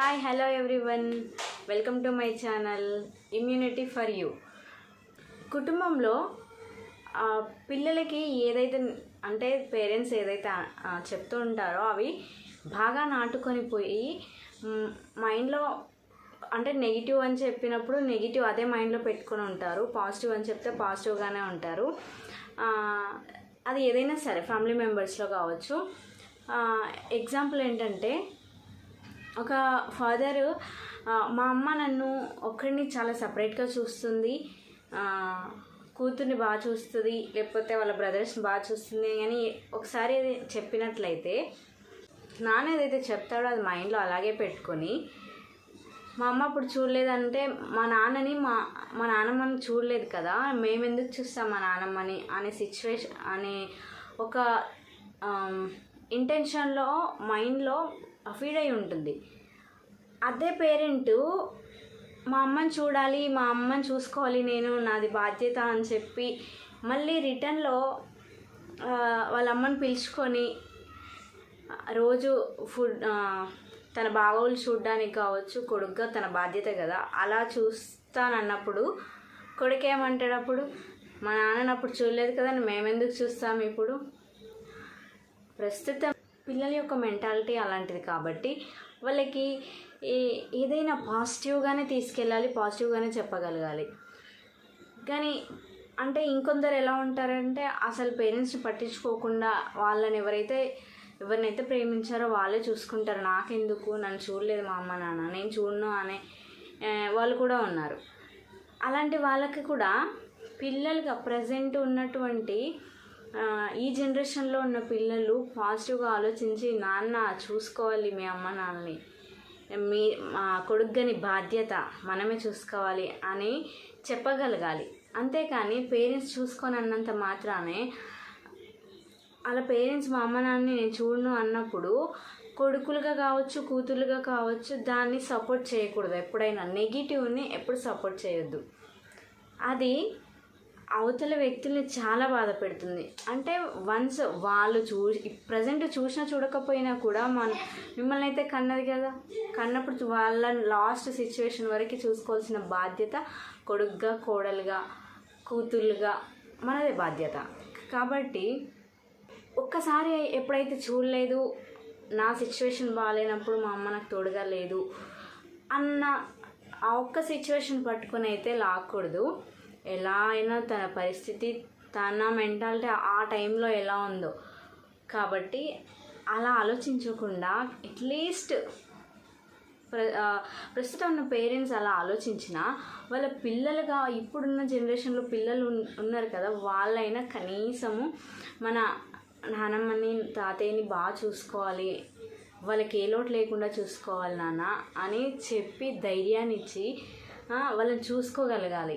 Hi hello everyone, welcome to my channel immunity for you. కుటుంబంలో పిల్లలకి ఏదైతే అంటే పేరెంట్స్ ఏదైతే చెప్తూ ఉంటారో అవి బాగా నాటుకొని పోయి మైండ్లో అంటే నెగిటివ్ అని చెప్పినప్పుడు నెగిటివ్ అదే మైండ్లో పెట్టుకొని ఉంటారు, పాజిటివ్ అని చెప్తే పాజిటివ్గానే ఉంటారు. అది ఏదైనా సరే ఫ్యామిలీ మెంబర్స్లో కావచ్చు. ఎగ్జాంపుల్ ఏంటంటే, ఒక ఫాదరు మా అమ్మ నన్ను ఒక్కడిని చాలా సపరేట్గా చూస్తుంది, కూతుర్ని బాగా చూస్తుంది, లేకపోతే వాళ్ళ బ్రదర్స్ని బాగా చూస్తుంది అని ఒకసారి అది చెప్పినట్లయితే నాన్న ఏదైతే చెప్తాడో అది మైండ్లో అలాగే పెట్టుకొని, మా అమ్మ అప్పుడు చూడలేదంటే మా నాన్నని మా నాన్నమ్మని చూడలేదు కదా, మేము ఎందుకు చూస్తాం మా నాన్నమ్మని అనే సిచ్యువేషన్ అనే ఒక ఇంటెన్షన్లో మైండ్లో ఫీడ్ అయి ఉంటుంది. అదే పేరెంటు మా అమ్మని చూడాలి, మా అమ్మని చూసుకోవాలి, నేను నాది బాధ్యత అని చెప్పి మళ్ళీ రిటర్న్లో వాళ్ళ అమ్మని పిలుచుకొని రోజు ఫుడ్ తన బాగోలు చూడడానికి కావచ్చు, కొడుకుగా తన బాధ్యత కదా అలా చూస్తానన్నప్పుడు కొడుకు ఏమంటాడు, అప్పుడు మా నాన్నని అప్పుడు చూడలేదు కదా మేమెందుకు చూస్తాం. ఇప్పుడు ప్రస్తుతం పిల్లల యొక్క మెంటాలిటీ అలాంటిది కాబట్టి వాళ్ళకి ఏదైనా పాజిటివ్గానే తీసుకెళ్ళాలి, పాజిటివ్గానే చెప్పగలగాలి. కానీ అంటే ఇంకొందరు ఎలా ఉంటారంటే అసలు పేరెంట్స్ని పట్టించుకోకుండా వాళ్ళని ఎవరినైతే ప్రేమించారో వాళ్ళే చూసుకుంటారు, నాకెందుకు, నన్ను చూడలేదు మా అమ్మ నాన్న, నేను చూడను అనే వాళ్ళు కూడా ఉన్నారు. అలాంటి వాళ్ళకి కూడా పిల్లలుగా ప్రజెంట్ ఉన్నటువంటి ఈ జనరేషన్లో ఉన్న పిల్లలు పాజిటివ్గా ఆలోచించి నాన్న చూసుకోవాలి మీ అమ్మ నాన్నని, మా కొడుకుని బాధ్యత మనమే చూసుకోవాలి అని చెప్పగలగాలి. అంతేకాని పేరెంట్స్ చూసుకొని అన్నంత మాత్రానే అలా పేరెంట్స్ మా అమ్మ నాన్నని నేను చూడను అన్నప్పుడు కొడుకులుగా కావచ్చు, కూతురుగా కావచ్చు దాన్ని సపోర్ట్ చేయకూడదు. ఎప్పుడైనా నెగిటివ్ని ఎప్పుడు సపోర్ట్ చేయొద్దు. అది అవతల వ్యక్తుల్ని చాలా బాధ పెడుతుంది. అంటే వన్స్ వాళ్ళు ప్రజెంట్ చూసినా చూడకపోయినా కూడా మిమ్మల్ని అయితే కన్నది కదా, కన్నప్పుడు వాళ్ళని లాస్ట్ సిచ్యువేషన్ వరకు చూసుకోవాల్సిన బాధ్యత కొడుకుగా, కోడలుగా, కూతుర్లుగా మనదే బాధ్యత. కాబట్టి ఒక్కసారి ఎప్పుడైతే చూడలేదు, నా సిచ్యువేషన్ బాగాలేనప్పుడు మా అమ్మ నాకు తోడుగా లేదు అన్న ఆ ఒక్క సిచ్యువేషన్ పట్టుకొని అయితే లాక్కూడదు. ఎలా అయినా తన పరిస్థితి, తన మెంటాలిటీ ఆ టైంలో ఎలా ఉందో కాబట్టి అలా ఆలోచించకుండా అట్లీస్ట్ ప్రస్తుతం ఉన్న పేరెంట్స్ అలా ఆలోచించిన వాళ్ళ పిల్లలుగా ఇప్పుడున్న జనరేషన్లో పిల్లలు ఉన్నారు కదా, వాళ్ళైనా కనీసము మన నానమ్మని తాతయ్యని బాగా చూసుకోవాలి, వాళ్ళకి ఏ లోటు లేకుండా చూసుకోవాలి నాన్న అని చెప్పి ధైర్యాన్ని ఇచ్చి వాళ్ళని చూసుకోగలగాలి.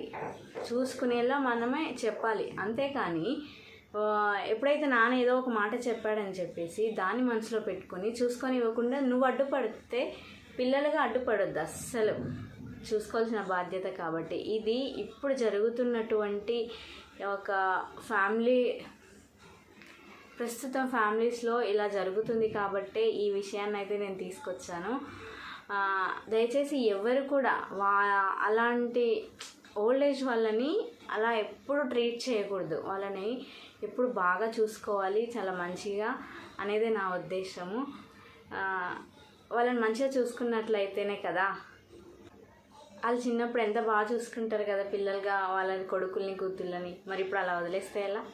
చూసుకునేలా మనమే చెప్పాలి. అంతేకాని ఎప్పుడైతే నాన్న ఏదో ఒక మాట చెప్పాడని చెప్పేసి దాన్ని మనసులో పెట్టుకొని చూసుకొని ఇవ్వకుండా నువ్వు అడ్డుపడితే పిల్లలుగా అడ్డుపడొద్దు అస్సలు. చూసుకోవాల్సిన బాధ్యత కాబట్టి ఇది ఇప్పుడు జరుగుతున్నటువంటి ఒక ప్రస్తుతం ఫ్యామిలీస్లో ఇలా జరుగుతుంది కాబట్టి ఈ విషయాన్ని అయితే నేను తీసుకొచ్చాను. దయచేసి ఎవరు కూడా అలాంటి ఓల్డ్ ఏజ్ వాళ్ళని అలా ఎప్పుడు ట్రీట్ చేయకూడదు. వాళ్ళని ఎప్పుడు బాగా చూసుకోవాలి, చాలా మంచిగా అనేది నా ఉద్దేశము. వాళ్ళని మంచిగా చూసుకున్నట్లయితేనే కదా, వాళ్ళు చిన్నప్పుడు ఎంత బాగా చూసుకుంటారు కదా పిల్లలుగా వాళ్ళని, కొడుకుల్ని, కూతుళ్ళని. మరి ఇప్పుడు అలా వదిలేస్తే ఎలా?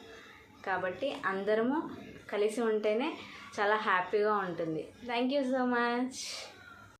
కాబట్టి అందరము కలిసి ఉంటేనే చాలా హ్యాపీగా ఉంటుంది. Thank you so much.